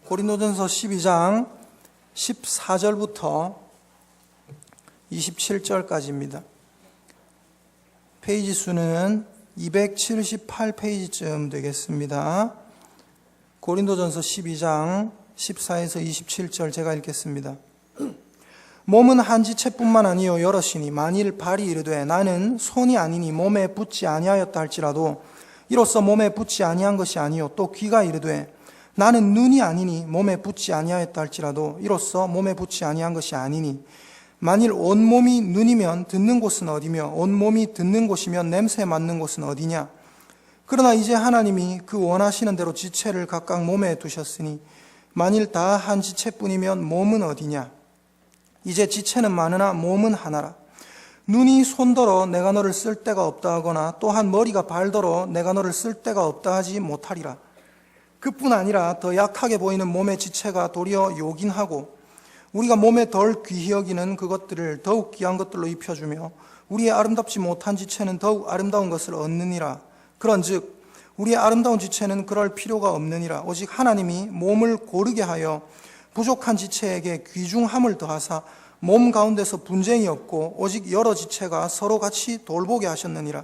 고린도전서 12장 14절부터 27절까지입니다. 페이지 수는 278페이지쯤 되겠습니다. 고린도전서 12장 14에서 27절 제가 읽겠습니다. 몸은 한 지체뿐만 아니요 여럿이니 만일 발이 이르되 나는 손이 아니니 몸에 붙지 아니하였다 할지라도 이로써 몸에 붙지 아니한 것이 아니요 또 귀가 이르되 나는 눈이 아니니 몸에 붙지 아니하였다 할지라도 이로써 몸에 붙지 아니한 것이 아니니 만일 온몸이 눈이면 듣는 곳은 어디며 온몸이 듣는 곳이면 냄새 맡는 곳은 어디냐. 그러나 이제 하나님이 그 원하시는 대로 지체를 각각 몸에 두셨으니 만일 다 한 지체뿐이면 몸은 어디냐. 이제 지체는 많으나 몸은 하나라. 눈이 손더러 내가 너를 쓸 데가 없다 하거나 또한 머리가 발더러 내가 너를 쓸 데가 없다 하지 못하리라. 그뿐 아니라 더 약하게 보이는 몸의 지체가 도리어 요긴하고 우리가 몸에 덜 귀히 여기는 그것들을 더욱 귀한 것들로 입혀주며 우리의 아름답지 못한 지체는 더욱 아름다운 것을 얻느니라. 그런즉 우리의 아름다운 지체는 그럴 필요가 없느니라. 오직 하나님이 몸을 고르게 하여 부족한 지체에게 귀중함을 더하사 몸 가운데서 분쟁이 없고 오직 여러 지체가 서로 같이 돌보게 하셨느니라.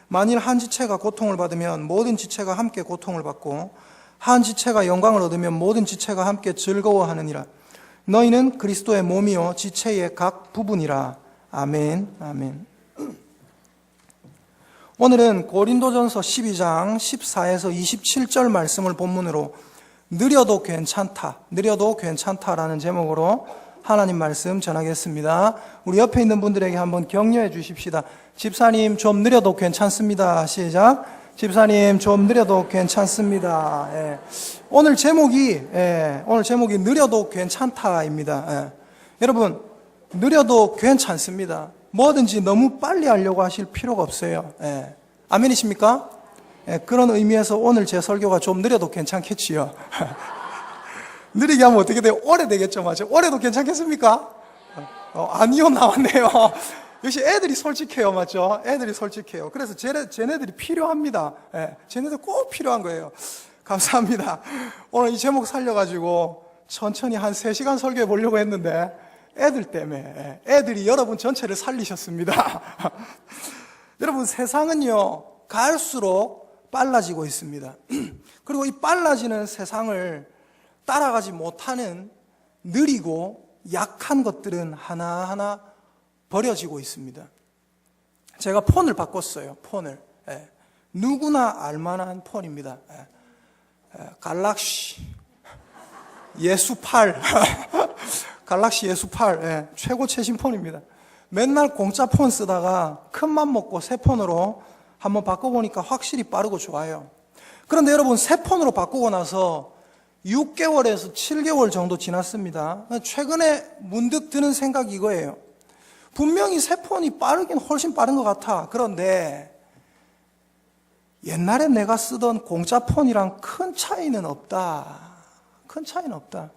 만일 한 지체가 고통을 받으면 모든 지체가 함께 고통을 받고 한 지체가 영광을 얻으면 모든 지체가 함께 즐거워하느니라. 너희는 그리스도의 몸이요 지체의 각 부분이라. 아멘. 아멘. 오늘은 고린도전서 12장 14에서 27절 말씀을 본문으로 느려도 괜찮다라는 제목으로 하나님 말씀 전하겠습니다. 우리 옆에 있는 분들에게 한번 격려해 주십시다. 집사님 좀 느려도 괜찮습니다. 시작. 집사님 좀 느려도 괜찮습니다. 예. 오늘 제목이 느려도 괜찮다입니다. 예. 여러분 느려도 괜찮습니다. 뭐든지 너무 빨리 하려고 하실 필요가 없어요. 예. 아멘이십니까? 예, 그런 의미에서 오늘 제 설교가 좀 느려도 괜찮겠지요. 느리게 하면 어떻게 돼요? 오래 되겠죠, 맞죠? 올해도 괜찮겠습니까? 아니요, 나왔네요. 역시 애들이 솔직해요, 맞죠? 애들이 솔직해요. 그래서 쟤네들이 필요합니다. 예, 쟤네들 꼭 필요한 거예요. 감사합니다. 오늘 이 제목 살려가지고 천천히 한 3시간 설교해 보려고 했는데 애들 때문에 애들이 여러분 전체를 살리셨습니다. 여러분 세상은요 갈수록 빨라지고 있습니다. 그리고 이 빨라지는 세상을 따라가지 못하는 느리고 약한 것들은 하나하나 버려지고 있습니다. 제가 폰을 바꿨어요. 폰을. 예. 누구나 알만한 폰입니다. 갈락시 예수8 갈락시 예수8 예. 최고 최신 폰입니다. 맨날 공짜 폰 쓰다가 큰맘 먹고 새 폰으로 한번 바꿔보니까 확실히 빠르고 좋아요. 그런데 여러분 새 폰으로 바꾸고 나서 6개월에서 7개월 정도 지났습니다. 최근에 문득 드는 생각이 이거예요. 분명히 새 폰이 빠르긴 훨씬 빠른 것 같아. 그런데 옛날에 내가 쓰던 공짜 폰이랑 큰 차이는 없다. 큰 차이는 없다.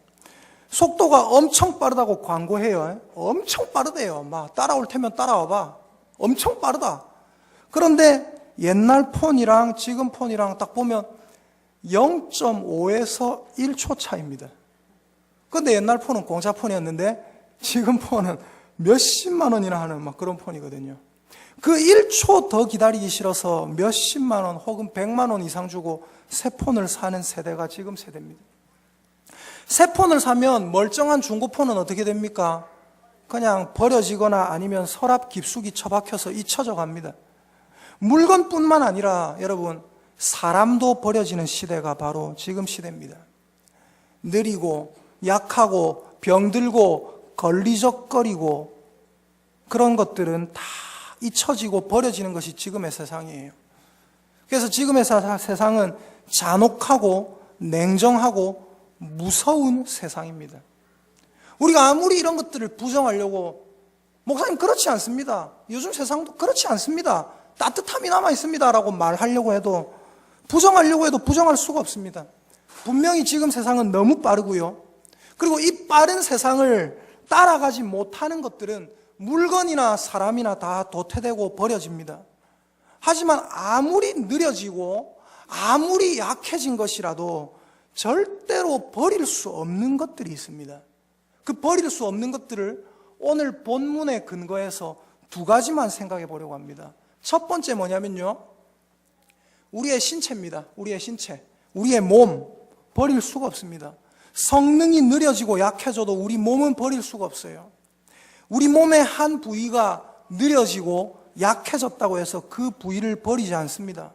속도가 엄청 빠르다고 광고해요. 엄청 빠르대요. 막 따라올 테면 따라와봐. 엄청 빠르다. 그런데 옛날 폰이랑 지금 폰이랑 딱 보면 0.5에서 1초 차이입니다. 그런데 옛날 폰은 공짜 폰이었는데 지금 폰은 몇십만 원이나 하는 막 그런 폰이거든요. 그 1초 더 기다리기 싫어서 몇십만 원 혹은 100만 원 이상 주고 새 폰을 사는 세대가 지금 세대입니다. 새 폰을 사면 멀쩡한 중고폰은 어떻게 됩니까? 그냥 버려지거나 아니면 서랍 깊숙이 처박혀서 잊혀져 갑니다. 물건뿐만 아니라 여러분 사람도 버려지는 시대가 바로 지금 시대입니다. 느리고 약하고 병들고 걸리적거리고 그런 것들은 다 잊혀지고 버려지는 것이 지금의 세상이에요. 그래서 지금의 세상은 잔혹하고 냉정하고 무서운 세상입니다. 우리가 아무리 이런 것들을 부정하려고 목사님 그렇지 않습니다. 요즘 세상도 그렇지 않습니다. 따뜻함이 남아 있습니다라고 말하려고 해도 부정하려고 해도 부정할 수가 없습니다. 분명히 지금 세상은 너무 빠르고요. 그리고 이 빠른 세상을 따라가지 못하는 것들은 물건이나 사람이나 다 도태되고 버려집니다. 하지만 아무리 느려지고 아무리 약해진 것이라도 절대로 버릴 수 없는 것들이 있습니다. 그 버릴 수 없는 것들을 오늘 본문의 근거에서 두 가지만 생각해 보려고 합니다. 첫 번째 뭐냐면요, 우리의 신체입니다. 우리의 신체, 우리의 몸, 버릴 수가 없습니다. 성능이 느려지고 약해져도 우리 몸은 버릴 수가 없어요. 우리 몸의 한 부위가 느려지고 약해졌다고 해서 그 부위를 버리지 않습니다.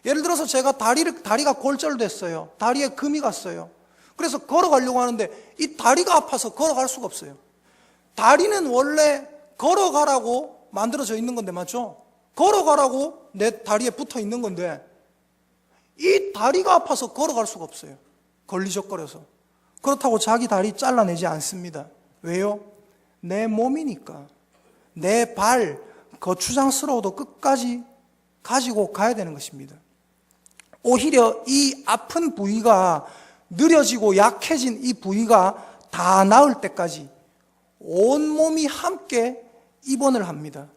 예를 들어서 제가 다리가 골절됐어요. 다리에 금이 갔어요. 그래서 걸어가려고 하는데 이 다리가 아파서 걸어갈 수가 없어요. 다리는 원래 걸어가라고 만들어져 있는 건데, 맞죠? 걸어가라고 내 다리에 붙어 있는 건데 이 다리가 아파서 걸어갈 수가 없어요. 걸리적거려서. 그렇다고 자기 다리 잘라내지 않습니다. 왜요? 내 몸이니까. 내 발, 거추장스러워도 끝까지 가지고 가야 되는 것입니다. 오히려 이 아픈 부위가 느려지고 약해진 이 부위가 다 나을 때까지 온몸이 함께 입원을 합니다.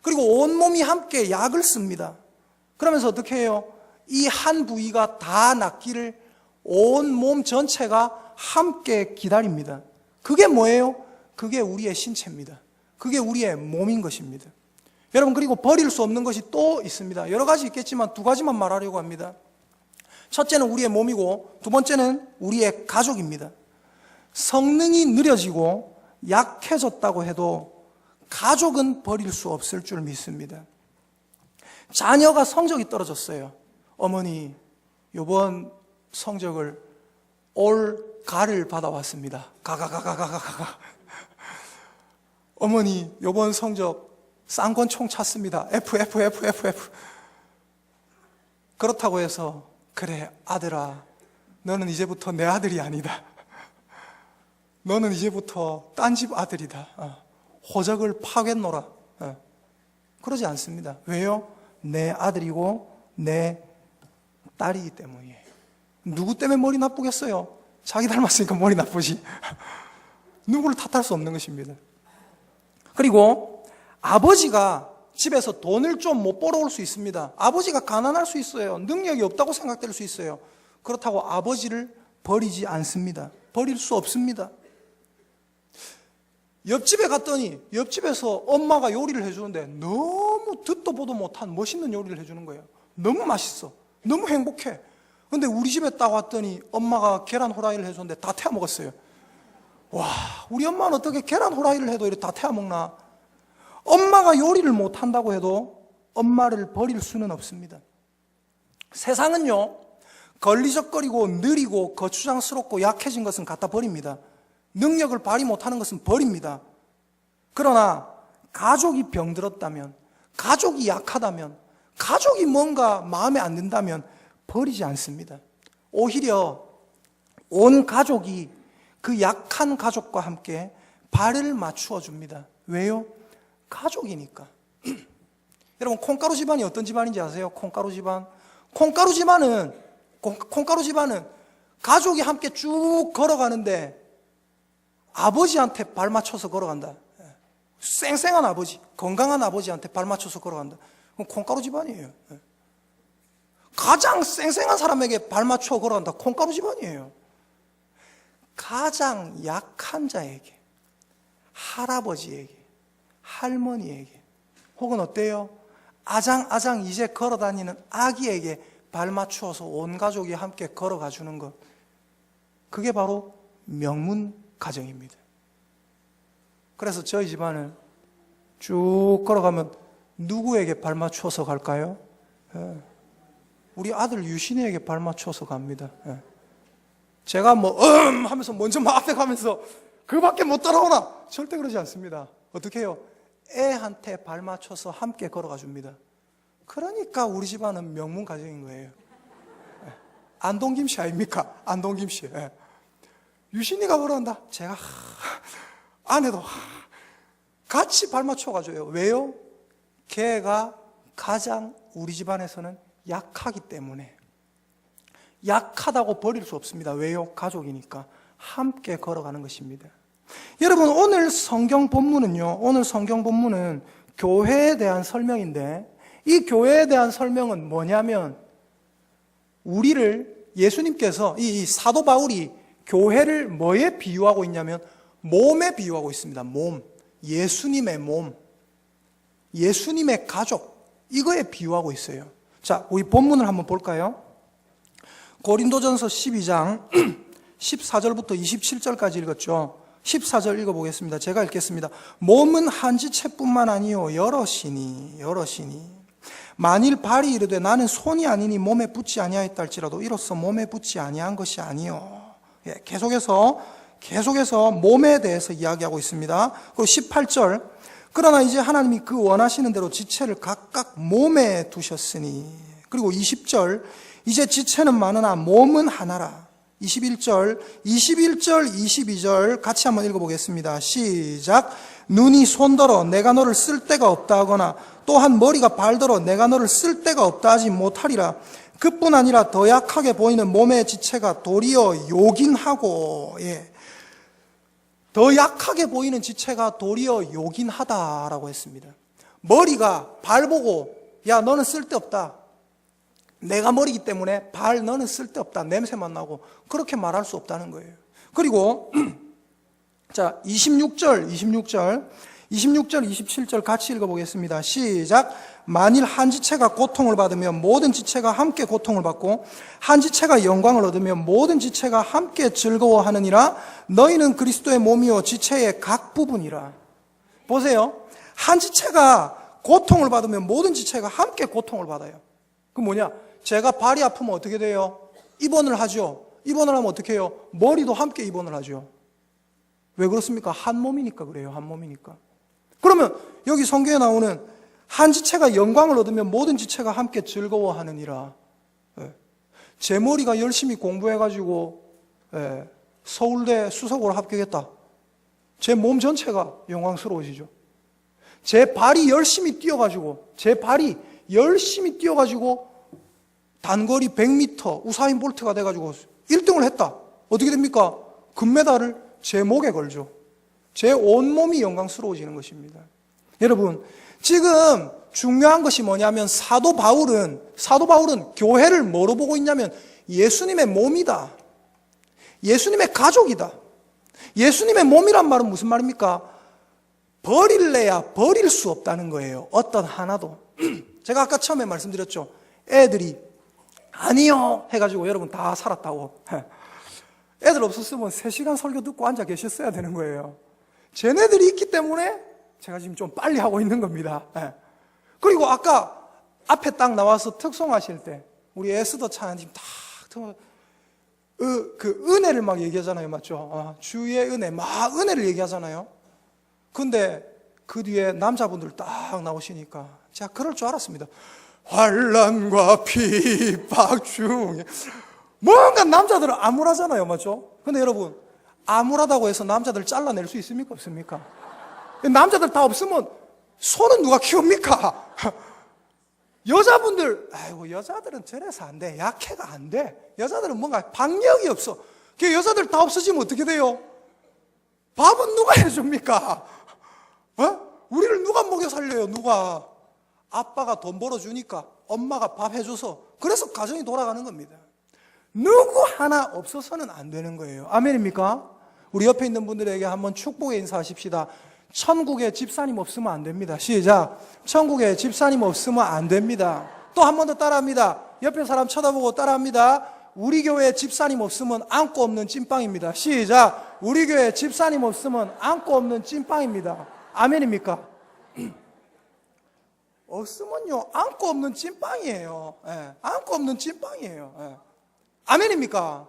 그리고 온몸이 함께 약을 씁니다. 그러면서 어떻게 해요? 이 한 부위가 다 낫기를 온몸 전체가 함께 기다립니다. 그게 뭐예요? 그게 우리의 신체입니다. 그게 우리의 몸인 것입니다. 여러분, 그리고 버릴 수 없는 것이 또 있습니다. 여러 가지 있겠지만 두 가지만 말하려고 합니다. 첫째는 우리의 몸이고 두 번째는 우리의 가족입니다. 성능이 느려지고 약해졌다고 해도 가족은 버릴 수 없을 줄 믿습니다. 자녀가 성적이 떨어졌어요. 어머니, 이번 성적을 올가를 받아왔습니다. 가가. 어머니, 이번 성적 쌍권총 찼습니다. F. 그렇다고 해서 그래, 아들아, 너는 이제부터 내 아들이 아니다. 너는 이제부터 딴 집 아들이다. 호적을 파겠노라. 그러지 않습니다. 왜요? 내 아들이고 내 딸이기 때문이에요. 누구 때문에 머리 나쁘겠어요? 자기 닮았으니까 머리 나쁘지. 누구를 탓할 수 없는 것입니다. 그리고 아버지가 집에서 돈을 좀 못 벌어올 수 있습니다. 아버지가 가난할 수 있어요. 능력이 없다고 생각될 수 있어요. 그렇다고 아버지를 버리지 않습니다. 버릴 수 없습니다. 옆집에 갔더니 옆집에서 엄마가 요리를 해주는데 너무 듣도 보도 못한 멋있는 요리를 해주는 거예요. 너무 맛있어. 너무 행복해. 근데 우리 집에 딱 왔더니 엄마가 계란 후라이를 해줬는데 다 태워 먹었어요. 와, 우리 엄마는 어떻게 계란 후라이를 해도 이렇게 다 태워 먹나? 엄마가 요리를 못한다고 해도 엄마를 버릴 수는 없습니다. 세상은요, 걸리적거리고 느리고 거추장스럽고 약해진 것은 갖다 버립니다. 능력을 발휘 못하는 것은 버립니다. 그러나 가족이 병들었다면, 가족이 약하다면, 가족이 뭔가 마음에 안 든다면 버리지 않습니다. 오히려 온 가족이 그 약한 가족과 함께 발을 맞추어 줍니다. 왜요? 가족이니까. 여러분, 콩가루 집안이 어떤 집안인지 아세요? 콩가루 집안. 콩가루 집안은 가족이 함께 쭉 걸어가는데 아버지한테 발 맞춰서 걸어간다. 쌩쌩한 아버지, 건강한 아버지한테 발 맞춰서 걸어간다. 그럼 콩가루 집안이에요. 가장 쌩쌩한 사람에게 발 맞춰 걸어간다. 콩가루 집안이에요. 가장 약한 자에게, 할아버지에게, 할머니에게, 혹은 어때요? 아장아장 이제 걸어다니는 아기에게 발 맞추어서 온 가족이 함께 걸어가 주는 것, 그게 바로 명문 가정입니다. 그래서 저희 집안은 쭉 걸어가면 누구에게 발 맞추어서 갈까요? 우리 아들 유신이에게 발 맞추어서 갑니다. 제가 하면서 먼저 막 앞에 가면서 그 밖에 못 따라오나? 절대 그러지 않습니다. 어떻게 해요? 애한테 발 맞춰서 함께 걸어가 줍니다. 그러니까 우리 집안은 명문 가정인 거예요. 안동김 씨 아닙니까? 안동김 씨. 유신이가 걸어간다. 제가 아내도 같이 발 맞춰 가줘요. 왜요? 걔가 가장 우리 집안에서는 약하기 때문에. 약하다고 버릴 수 없습니다. 왜요? 가족이니까 함께 걸어가는 것입니다. 여러분, 오늘 성경 본문은 교회에 대한 설명인데, 이 교회에 대한 설명은 뭐냐면, 우리를 예수님께서, 이 사도 바울이 교회를 뭐에 비유하고 있냐면 몸에 비유하고 있습니다. 몸. 예수님의 몸. 예수님의 가족. 이거에 비유하고 있어요. 자, 우리 본문을 한번 볼까요? 고린도전서 12장 14절부터 27절까지 읽었죠. 14절 읽어보겠습니다. 제가 읽겠습니다. 몸은 한 지체뿐만 아니요 여럿이니 만일 발이 이르되 나는 손이 아니니 몸에 붙지 아니하였다 할지라도 이로써 몸에 붙지 아니한 것이 아니요. 계속해서 몸에 대해서 이야기하고 있습니다. 그리고 18절 그러나 이제 하나님이 그 원하시는 대로 지체를 각각 몸에 두셨으니, 그리고 20절 이제 지체는 많으나 몸은 하나라. 21절, 22절 같이 한번 읽어보겠습니다. 시작. 눈이 손더러 내가 너를 쓸 데가 없다 하거나 또한 머리가 발더러 내가 너를 쓸 데가 없다 하지 못하리라. 그뿐 아니라 더 약하게 보이는 몸의 지체가 도리어 요긴하고, 더 약하게 보이는 지체가 도리어 요긴하다라고 했습니다. 머리가 발 보고 야 너는 쓸데없다, 내가 머리이기 때문에 발 너는 쓸데없다, 냄새만 나고, 그렇게 말할 수 없다는 거예요. 그리고 자 26절 27절 같이 읽어보겠습니다. 시작. 만일 한 지체가 고통을 받으면 모든 지체가 함께 고통을 받고 한 지체가 영광을 얻으면 모든 지체가 함께 즐거워하느니라. 너희는 그리스도의 몸이요 지체의 각 부분이라. 보세요. 한 지체가 고통을 받으면 모든 지체가 함께 고통을 받아요. 그 뭐냐? 제가 발이 아프면 어떻게 돼요? 입원을 하죠. 입원을 하면 어떻게 해요? 머리도 함께 입원을 하죠. 왜 그렇습니까? 한 몸이니까 그래요. 한 몸이니까. 그러면 여기 성경에 나오는 한 지체가 영광을 얻으면 모든 지체가 함께 즐거워하느니라. 제 머리가 열심히 공부해가지고 서울대 수석으로 합격했다. 제 몸 전체가 영광스러워지죠. 제 발이 열심히 뛰어가지고 단거리 100m 우사인 볼트가 돼가지고 1등을 했다. 어떻게 됩니까? 금메달을 제 목에 걸죠. 제 온몸이 영광스러워지는 것입니다. 여러분, 지금 중요한 것이 뭐냐면 사도 바울은 교회를 뭐로 보고 있냐면 예수님의 몸이다. 예수님의 가족이다. 예수님의 몸이란 말은 무슨 말입니까? 버릴래야 버릴 수 없다는 거예요. 어떤 하나도. 제가 아까 처음에 말씀드렸죠. 애들이 아니요 해가지고 여러분 다 살았다고. 애들 없었으면 3시간 설교 듣고 앉아 계셨어야 되는 거예요. 쟤네들이 있기 때문에 제가 지금 좀 빨리 하고 있는 겁니다. 그리고 아까 앞에 딱 나와서 특송하실 때 우리 에스더 차장님 그 은혜를 막 얘기하잖아요. 맞죠? 주의 은혜, 막 은혜를 얘기하잖아요. 근데 그 뒤에 남자분들 딱 나오시니까 제가 그럴 줄 알았습니다. 환난과 핍박 중에 뭔가 남자들은 암울하잖아요. 맞죠? 근데 여러분, 암울하다고 해서 남자들 잘라낼 수 있습니까? 없습니까? 남자들 다 없으면 손은 누가 키웁니까? 여자분들, 아이고, 여자들은 저래서 안 돼. 약해가 안 돼. 여자들은 뭔가 박력이 없어. 그 여자들 다 없어지면 어떻게 돼요? 밥은 누가 해줍니까? 우리를 누가 먹여 살려요? 누가? 아빠가 돈 벌어주니까 엄마가 밥 해줘서, 그래서 가정이 돌아가는 겁니다. 누구 하나 없어서는 안 되는 거예요. 아멘입니까? 우리 옆에 있는 분들에게 한번 축복의 인사하십시다. 천국에 집사님 없으면 안 됩니다. 시작. 천국에 집사님 없으면 안 됩니다. 또 한 번 더 따라합니다. 옆에 사람 쳐다보고 따라합니다. 우리 교회 집사님 없으면 안고 없는 찐빵입니다. 시작. 우리 교회 집사님 없으면 안고 없는 찐빵입니다. 아멘입니까? 없으면요, 안고 없는 찐빵이에요. 안고 없는 찐빵이에요. 아멘입니까?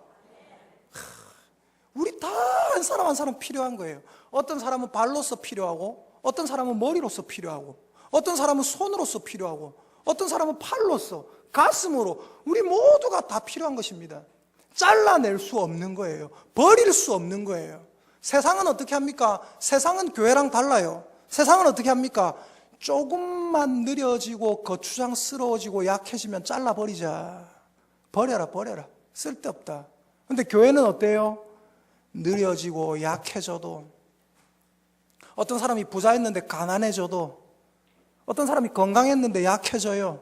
우리 다 한 사람 한 사람 필요한 거예요. 어떤 사람은 발로서 필요하고, 어떤 사람은 머리로서 필요하고, 어떤 사람은 손으로서 필요하고, 어떤 사람은 팔로서, 가슴으로, 우리 모두가 다 필요한 것입니다. 잘라낼 수 없는 거예요. 버릴 수 없는 거예요. 세상은 어떻게 합니까? 세상은 교회랑 달라요. 세상은 어떻게 합니까? 조금만 느려지고 거추장스러워지고 약해지면 잘라버리자. 버려라. 쓸데없다. 근데 교회는 어때요? 느려지고 약해져도 어떤 사람이 부자였는데 가난해져도, 어떤 사람이 건강했는데 약해져요.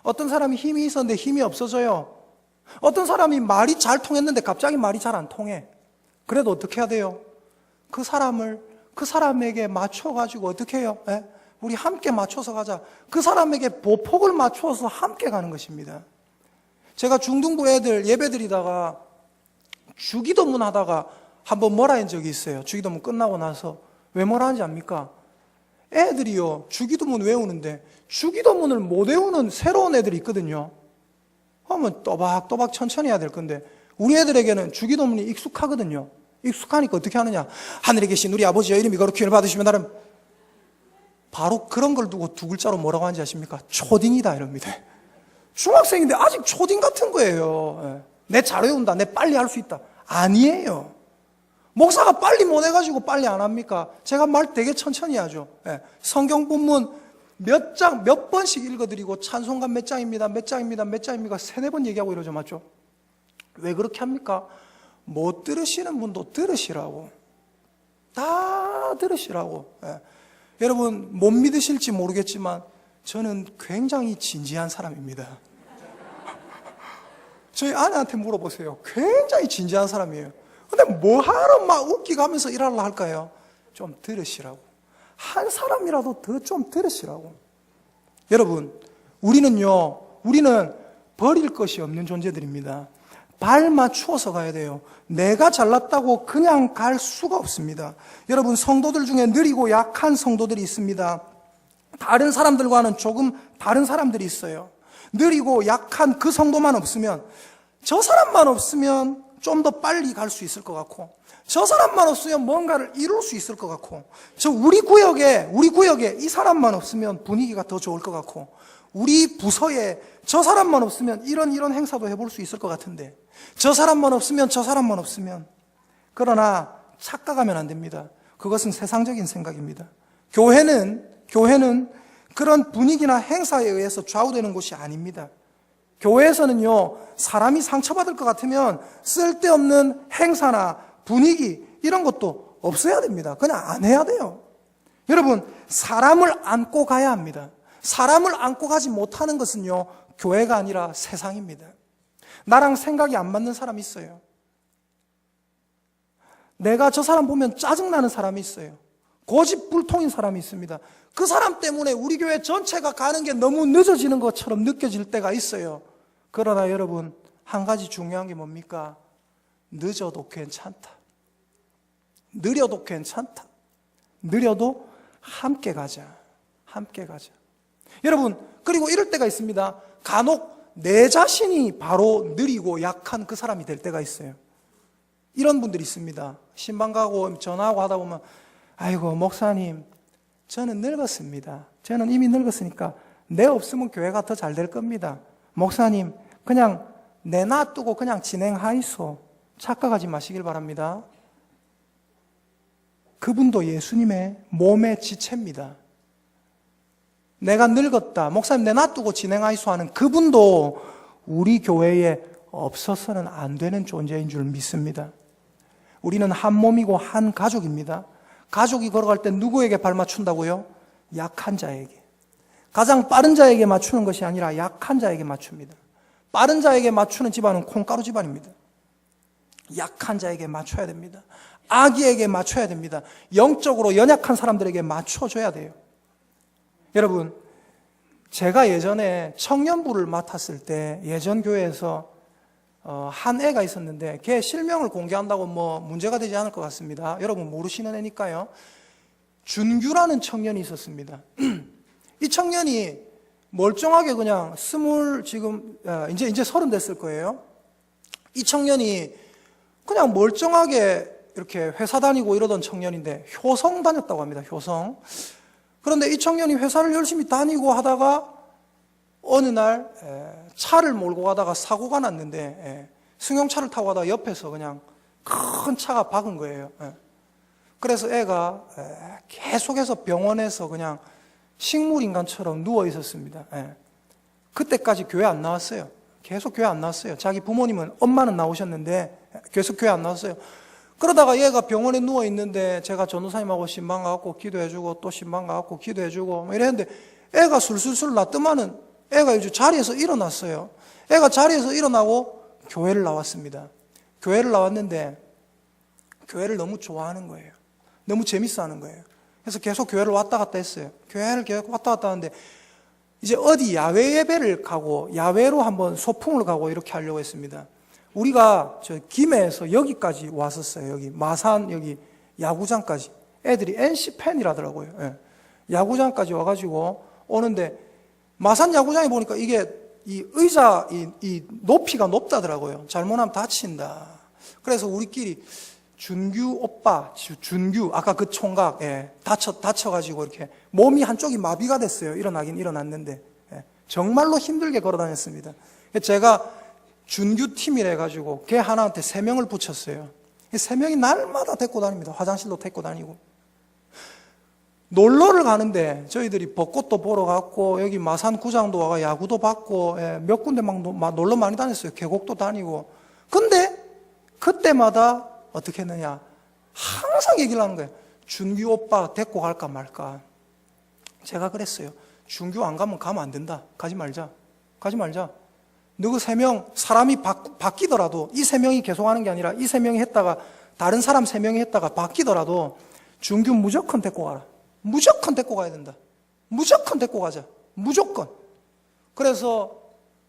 어떤 사람이 힘이 있었는데 힘이 없어져요. 어떤 사람이 말이 잘 통했는데 갑자기 말이 잘 안 통해. 그래도 어떻게 해야 돼요? 그 사람에게 맞춰가지고 어떻게 해요? 예? 우리 함께 맞춰서 가자. 그 사람에게 보폭을 맞춰서 함께 가는 것입니다. 제가 중등부 애들 예배 드리다가 주기도문 하다가 한번 뭐라 한 적이 있어요. 주기도문 끝나고 나서. 왜 뭐라 하는지 압니까? 애들이요, 주기도문 외우는데 주기도문을 못 외우는 새로운 애들이 있거든요. 그러면 또박또박 천천히 해야 될 건데 우리 애들에게는 주기도문이 익숙하거든요. 익숙하니까 어떻게 하느냐? 하늘에 계신 우리 아버지여 이름이 거룩히 받으시면 나름, 바로 그런 걸 두고 두 글자로 뭐라고 하는지 아십니까? 초딩이다 이럽니다. 중학생인데 아직 초딩 같은 거예요. 내 잘 외운다, 내 빨리 할 수 있다. 아니에요. 목사가 빨리 못 해가지고 빨리 안 합니까? 제가 말 되게 천천히 하죠. 성경 본문 몇 번씩 읽어드리고 찬송가 몇 장입니다, 몇 장입니다, 몇 장입니까? 3-4번 얘기하고 이러죠, 맞죠? 왜 그렇게 합니까? 못 들으시는 분도 들으시라고. 다 들으시라고. 여러분 못 믿으실지 모르겠지만 저는 굉장히 진지한 사람입니다. 저희 아내한테 물어보세요. 굉장히 진지한 사람이에요. 근데 뭐하러 막 웃기고 하면서 일하려 할까요? 좀 들으시라고. 한 사람이라도 더 좀 들으시라고. 여러분, 우리는 버릴 것이 없는 존재들입니다. 발 맞추어서 가야 돼요. 내가 잘났다고 그냥 갈 수가 없습니다. 여러분, 성도들 중에 느리고 약한 성도들이 있습니다. 다른 사람들과는 조금 다른 사람들이 있어요. 느리고 약한 그 성도만 없으면, 저 사람만 없으면 좀 더 빨리 갈 수 있을 것 같고, 저 사람만 없으면 뭔가를 이룰 수 있을 것 같고, 우리 구역에 이 사람만 없으면 분위기가 더 좋을 것 같고, 우리 부서에 저 사람만 없으면 이런 행사도 해볼 수 있을 것 같은데, 저 사람만 없으면 그러나 착각하면 안 됩니다. 그것은 세상적인 생각입니다. 교회는 그런 분위기나 행사에 의해서 좌우되는 곳이 아닙니다. 교회에서는요, 사람이 상처받을 것 같으면 쓸데없는 행사나 분위기 이런 것도 없어야 됩니다. 그냥 안 해야 돼요. 여러분, 사람을 안고 가야 합니다. 사람을 안고 가지 못하는 것은요, 교회가 아니라 세상입니다. 나랑 생각이 안 맞는 사람이 있어요. 내가 저 사람 보면 짜증나는 사람이 있어요. 고집불통인 사람이 있습니다. 그 사람 때문에 우리 교회 전체가 가는 게 너무 늦어지는 것처럼 느껴질 때가 있어요. 그러나 여러분, 한 가지 중요한 게 뭡니까? 늦어도 괜찮다. 느려도 괜찮다. 느려도 함께 가자. 함께 가자. 여러분, 그리고 이럴 때가 있습니다. 간혹 내 자신이 바로 느리고 약한 그 사람이 될 때가 있어요. 이런 분들이 있습니다. 신방 가고 전화하고 하다 보면, 아이고 목사님, 저는 늙었습니다. 저는 이미 늙었으니까 내 없으면 교회가 더 잘 될 겁니다. 목사님, 그냥 내놔두고 그냥 진행하이소. 착각하지 마시길 바랍니다. 그분도 예수님의 몸의 지체입니다. 내가 늙었다, 목사님 내놔두고 진행하이소 하는 그분도 우리 교회에 없어서는 안 되는 존재인 줄 믿습니다. 우리는 한 몸이고 한 가족입니다. 가족이 걸어갈 때 누구에게 발 맞춘다고요? 약한 자에게. 가장 빠른 자에게 맞추는 것이 아니라 약한 자에게 맞춥니다. 빠른 자에게 맞추는 집안은 콩가루 집안입니다. 약한 자에게 맞춰야 됩니다. 아기에게 맞춰야 됩니다. 영적으로 연약한 사람들에게 맞춰줘야 돼요. 여러분, 제가 예전에 청년부를 맡았을 때 예전 교회에서 한 애가 있었는데 걔 실명을 공개한다고 뭐 문제가 되지 않을 것 같습니다. 여러분 모르시는 애니까요. 준규라는 청년이 있었습니다. 이 청년이 멀쩡하게 그냥 이제 30 됐을 거예요. 이 청년이 그냥 멀쩡하게 이렇게 회사 다니고 이러던 청년인데 효성 다녔다고 합니다. 효성. 그런데 이 청년이 회사를 열심히 다니고 하다가 어느 날 차를 몰고 가다가 사고가 났는데 승용차를 타고 가다가 옆에서 그냥 큰 차가 박은 거예요. 그래서 애가 계속해서 병원에서 그냥 식물인간처럼 누워 있었습니다. 그때까지 교회 안 나왔어요. 계속 교회 안 나왔어요. 자기 부모님은, 엄마는 나오셨는데 계속 교회 안 나왔어요. 그러다가 얘가 병원에 누워 있는데 제가 전도사님하고 신방 가갖고 기도해주고 또 신방 가갖고 기도해주고 이랬는데 애가 술술술 났더만은 애가 이제 자리에서 일어났어요. 애가 자리에서 일어나고 교회를 나왔습니다. 교회를 나왔는데 교회를 너무 좋아하는 거예요. 너무 재밌어 하는 거예요. 그래서 계속 교회를 왔다 갔다 했어요. 교회를 계속 왔다 갔다 하는데 이제 어디 야외 예배를 가고 야외로 한번 소풍을 가고 이렇게 하려고 했습니다. 우리가 저 김해에서 여기까지 왔었어요. 여기 마산 여기 야구장까지. 애들이 NC 팬이라더라고요. 예. 야구장까지 와가지고 오는데 마산 야구장에 보니까 이게 이 의자 이 높이가 높다더라고요. 잘못하면 다친다. 그래서 우리끼리 준규 오빠, 준규 아까 그 총각 다쳐가지고 이렇게 몸이 한쪽이 마비가 됐어요. 일어나긴 일어났는데 정말로 힘들게 걸어다녔습니다. 제가 준규 팀이라 해가지고 걔 하나한테 3명을 붙였어요. 3명이 날마다 데리고 다닙니다. 화장실도 데리고 다니고. 놀러를 가는데 저희들이 벚꽃도 보러 갔고 여기 마산 구장도 와가 야구도 받고 몇 군데 막 놀러 많이 다녔어요. 계곡도 다니고. 근데 그때마다 어떻게 했느냐, 항상 얘기를 하는 거예요. 준규 오빠 데리고 갈까 말까. 제가 그랬어요. 준규 안 가면 가면 안 된다. 가지 말자. 너그 3명 사람이 바뀌더라도 이 3명이 계속 하는 게 아니라 이 3명이 했다가 다른 사람 3명이 했다가 바뀌더라도 준규 무조건 데리고 가라. 무조건 데리고 가야 된다. 무조건 데리고 가자. 무조건. 그래서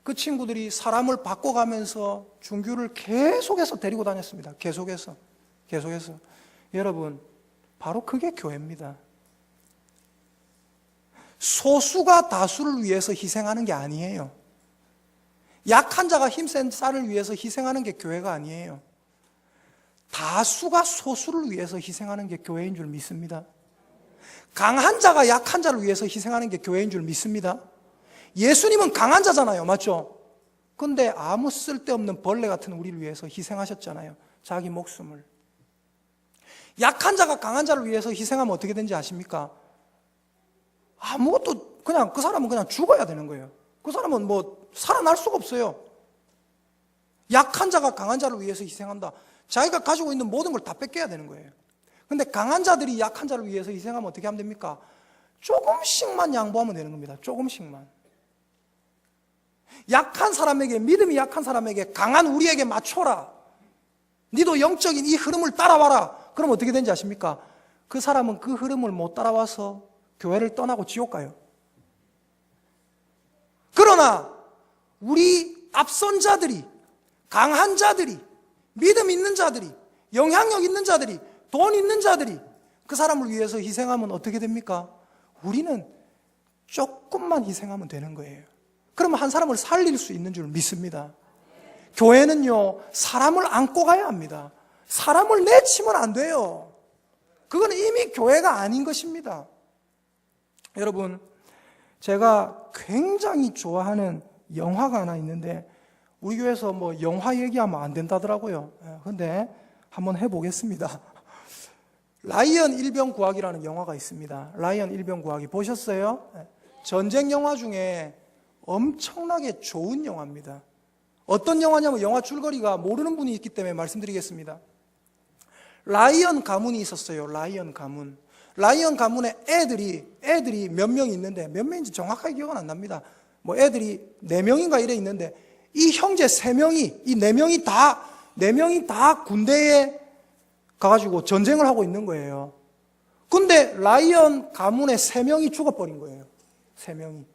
그 친구들이 사람을 바꿔가면서 준규를 계속해서 데리고 다녔습니다. 계속해서. 여러분, 바로 그게 교회입니다. 소수가 다수를 위해서 희생하는 게 아니에요. 약한 자가 힘센 자를 위해서 희생하는 게 교회가 아니에요. 다수가 소수를 위해서 희생하는 게 교회인 줄 믿습니다. 강한 자가 약한 자를 위해서 희생하는 게 교회인 줄 믿습니다. 예수님은 강한 자잖아요. 맞죠? 근데 아무 쓸데없는 벌레 같은 우리를 위해서 희생하셨잖아요. 자기 목숨을. 약한 자가 강한 자를 위해서 희생하면 어떻게 되는지 아십니까? 아무것도 그냥 그 사람은 그냥 죽어야 되는 거예요. 그 사람은 뭐 살아날 수가 없어요. 약한 자가 강한 자를 위해서 희생한다. 자기가 가지고 있는 모든 걸 다 뺏겨야 되는 거예요. 근데 강한 자들이 약한 자를 위해서 희생하면 어떻게 하면 됩니까? 조금씩만 양보하면 되는 겁니다. 조금씩만. 약한 사람에게, 믿음이 약한 사람에게 강한 우리에게 맞춰라. 니도 영적인 이 흐름을 따라와라. 그럼 어떻게 되는지 아십니까? 그 사람은 그 흐름을 못 따라와서 교회를 떠나고 지옥 가요. 그러나 우리 앞선 자들이, 강한 자들이, 믿음 있는 자들이, 영향력 있는 자들이, 돈 있는 자들이 그 사람을 위해서 희생하면 어떻게 됩니까? 우리는 조금만 희생하면 되는 거예요. 그러면 한 사람을 살릴 수 있는 줄 믿습니다. 교회는요, 사람을 안고 가야 합니다. 사람을 내치면 안 돼요. 그건 이미 교회가 아닌 것입니다. 여러분, 제가 굉장히 좋아하는 영화가 하나 있는데 우리 교회에서 뭐 영화 얘기하면 안 된다더라고요. 근데 한번 해보겠습니다. 라이언 일병 구하기라는 영화가 있습니다. 라이언 일병 구하기 보셨어요? 전쟁 영화 중에 엄청나게 좋은 영화입니다. 어떤 영화냐면 영화 줄거리가 모르는 분이 있기 때문에 말씀드리겠습니다. 라이언 가문이 있었어요. 라이언 가문. 라이언 가문에 애들이 몇 명 있는데 몇 명인지 정확하게 기억은 안 납니다. 뭐 애들이 4명인가 이래 있는데 이 형제 3명이 이 4명이 다 군대에 가가지고 전쟁을 하고 있는 거예요. 근데 라이언 가문에 3명이 죽어버린 거예요. 3명이.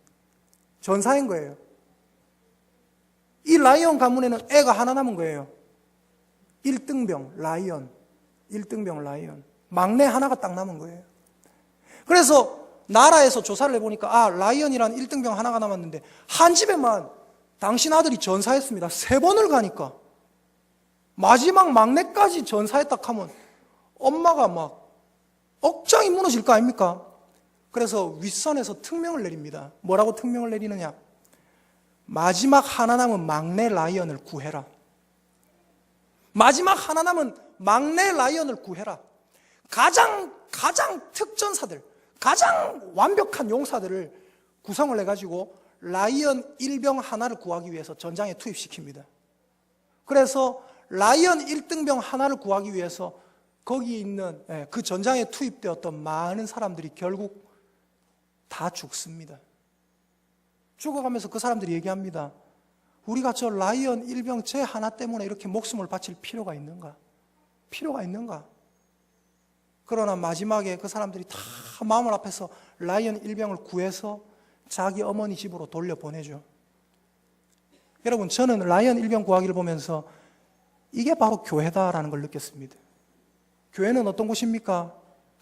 전사인 거예요. 이 라이언 가문에는 애가 하나 남은 거예요. 1등병 라이언. 1등병 라이언. 막내 하나가 딱 남은 거예요. 그래서 나라에서 조사를 해보니까 라이언이라는 1등병 하나가 남았는데 한 집에만 당신 아들이 전사했습니다. 3번을 가니까. 마지막 막내까지 전사했다 하면 엄마가 막 억장이 무너질 거 아닙니까? 그래서 윗선에서 특명을 내립니다. 뭐라고 특명을 내리느냐? 마지막 하나 남은 막내 라이언을 구해라. 마지막 하나 남은 막내 라이언을 구해라. 가장 특전사들, 가장 완벽한 용사들을 구성을 해가지고 라이언 일병 하나를 구하기 위해서 전장에 투입시킵니다. 그래서 라이언 1등병 하나를 구하기 위해서 거기 있는 그 전장에 투입되었던 많은 사람들이 결국 다 죽습니다. 죽어가면서 그 사람들이 얘기합니다. 우리가 저 라이언 일병 쟤 하나 때문에 이렇게 목숨을 바칠 필요가 있는가? 필요가 있는가? 그러나 마지막에 그 사람들이 다 마음을 앞에서 라이언 일병을 구해서 자기 어머니 집으로 돌려보내죠. 여러분, 저는 라이언 일병 구하기를 보면서 이게 바로 교회다라는 걸 느꼈습니다. 교회는 어떤 곳입니까?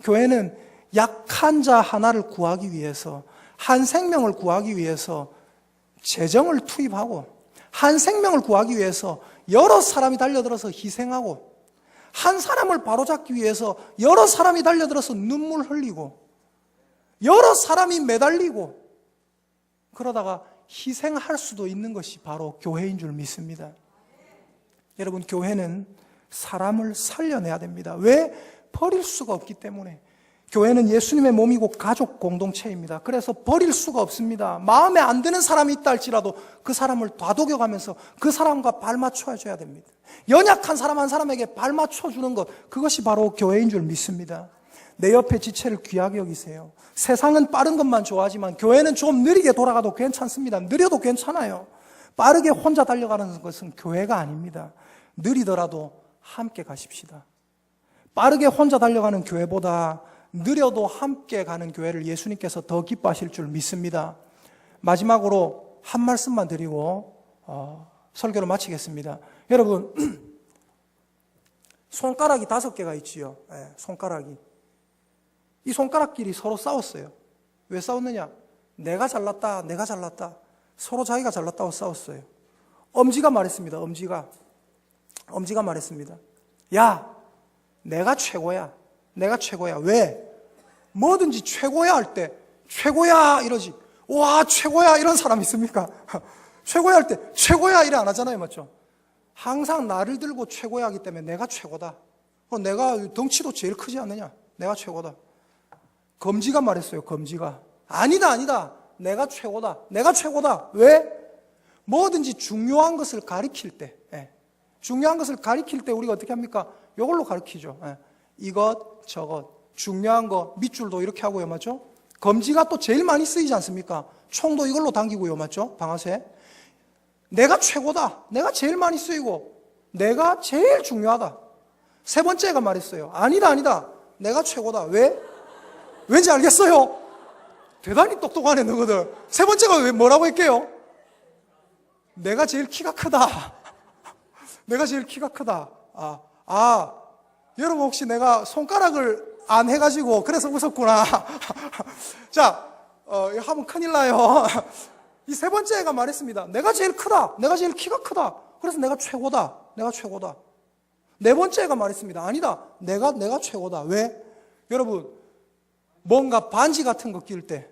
교회는 약한 자 하나를 구하기 위해서, 한 생명을 구하기 위해서 재정을 투입하고, 한 생명을 구하기 위해서 여러 사람이 달려들어서 희생하고, 한 사람을 바로잡기 위해서 여러 사람이 달려들어서 눈물 흘리고, 여러 사람이 매달리고, 그러다가 희생할 수도 있는 것이 바로 교회인 줄 믿습니다. 여러분, 교회는 사람을 살려내야 됩니다. 왜? 버릴 수가 없기 때문에. 교회는 예수님의 몸이고 가족 공동체입니다. 그래서 버릴 수가 없습니다. 마음에 안 드는 사람이 있다 할지라도 그 사람을 다독여가면서 그 사람과 발맞춰줘야 됩니다. 연약한 사람 한 사람에게 발맞춰주는 것, 그것이 바로 교회인 줄 믿습니다. 내 옆에 지체를 귀하게 여기세요. 세상은 빠른 것만 좋아하지만 교회는 좀 느리게 돌아가도 괜찮습니다. 느려도 괜찮아요. 빠르게 혼자 달려가는 것은 교회가 아닙니다. 느리더라도 함께 가십시다. 빠르게 혼자 달려가는 교회보다 느려도 함께 가는 교회를 예수님께서 더 기뻐하실 줄 믿습니다. 마지막으로 한 말씀만 드리고 설교를 마치겠습니다. 여러분, 손가락이 5개가 있지요. 손가락이. 이 손가락끼리 서로 싸웠어요. 왜 싸웠느냐? 내가 잘났다, 내가 잘났다. 서로 자기가 잘났다고 싸웠어요. 엄지가 말했습니다. 엄지가 말했습니다. 야, 내가 최고야. 내가 최고야. 왜? 뭐든지 최고야 할 때 최고야 이러지. 와, 최고야 이런 사람 있습니까? 최고야 할 때 최고야 이래 안 하잖아요. 맞죠? 항상 나를 들고 최고야 하기 때문에 내가 최고다. 내가 덩치도 제일 크지 않느냐? 내가 최고다. 검지가 말했어요. 검지가. 아니다. 내가 최고다. 내가 최고다. 왜? 뭐든지 중요한 것을 가리킬 때, 중요한 것을 가리킬 때 우리가 어떻게 합니까? 이걸로 가리키죠. 이것, 저것, 중요한 거, 밑줄도 이렇게 하고요. 맞죠? 검지가 또 제일 많이 쓰이지 않습니까? 총도 이걸로 당기고요. 맞죠? 방아쇠. 내가 최고다. 내가 제일 많이 쓰이고, 내가 제일 중요하다. 세 번째가 말했어요. 아니다. 내가 최고다. 왜? 왠지 알겠어요? 대단히 똑똑하네, 너희들. 세 번째가 왜 뭐라고 할게요? 내가 제일 키가 크다. 내가 제일 키가 크다. 여러분 혹시 내가 손가락을 안 해가지고 그래서 웃었구나. 자, 하면 큰일 나요. 이 세 번째가 말했습니다. 내가 제일 크다. 내가 제일 키가 크다. 그래서 내가 최고다. 내가 최고다. 네 번째가 말했습니다. 아니다. 내가 최고다. 왜? 여러분, 뭔가 반지 같은 거 낄 때,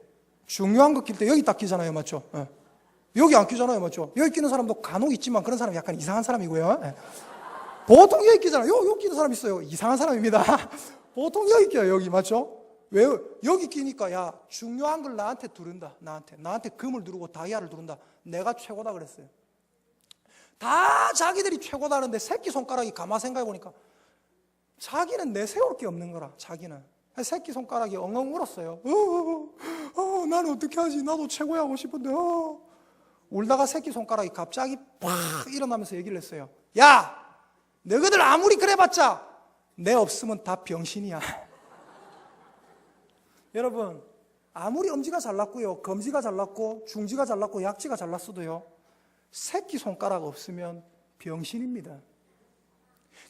중요한 거 낄 때 여기 딱 끼잖아요. 맞죠? 여기 안 끼잖아요. 맞죠? 여기 끼는 사람도 간혹 있지만 그런 사람이 약간 이상한 사람이고요. 보통 여기 끼잖아요. 여기 끼는 사람 있어요. 이상한 사람입니다. 보통 여기 끼요. 여기. 맞죠? 왜? 여기 끼니까 야, 중요한 걸 나한테 두른다. 나한테 금을 두르고 다이아를 두른다. 내가 최고다 그랬어요. 다 자기들이 최고다는데 새끼손가락이 가만 생각해 보니까 자기는 내세울 게 없는 거라. 자기는 새끼손가락이 엉엉 울었어요. 나는 어떻게 하지? 나도 최고야 하고 싶은데 울다가 새끼손가락이 갑자기 팍 일어나면서 얘기를 했어요. 야, 너희들 아무리 그래봤자 내 없으면 다 병신이야. 여러분, 아무리 엄지가 잘났고요, 검지가 잘났고, 중지가 잘났고, 약지가 잘났어도요, 새끼손가락 없으면 병신입니다.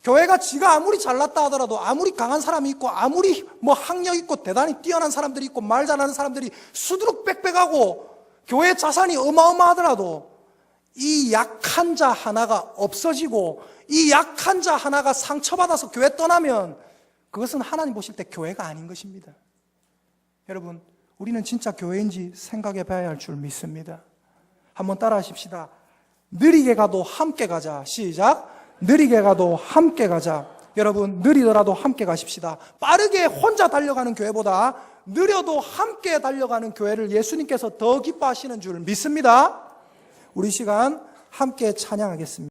교회가 지가 아무리 잘났다 하더라도, 아무리 강한 사람이 있고, 아무리 학력 있고 대단히 뛰어난 사람들이 있고, 말 잘하는 사람들이 수두룩 빽빽하고 교회 자산이 어마어마하더라도 이 약한 자 하나가 없어지고 이 약한 자 하나가 상처받아서 교회 떠나면 그것은 하나님 보실 때 교회가 아닌 것입니다. 여러분, 우리는 진짜 교회인지 생각해 봐야 할 줄 믿습니다. 한번 따라 하십시다. 느리게 가도 함께 가자. 시작. 느리게 가도 함께 가자. 여러분, 느리더라도 함께 가십시다. 빠르게 혼자 달려가는 교회보다 느려도 함께 달려가는 교회를 예수님께서 더 기뻐하시는 줄 믿습니다. 우리 시간 함께 찬양하겠습니다.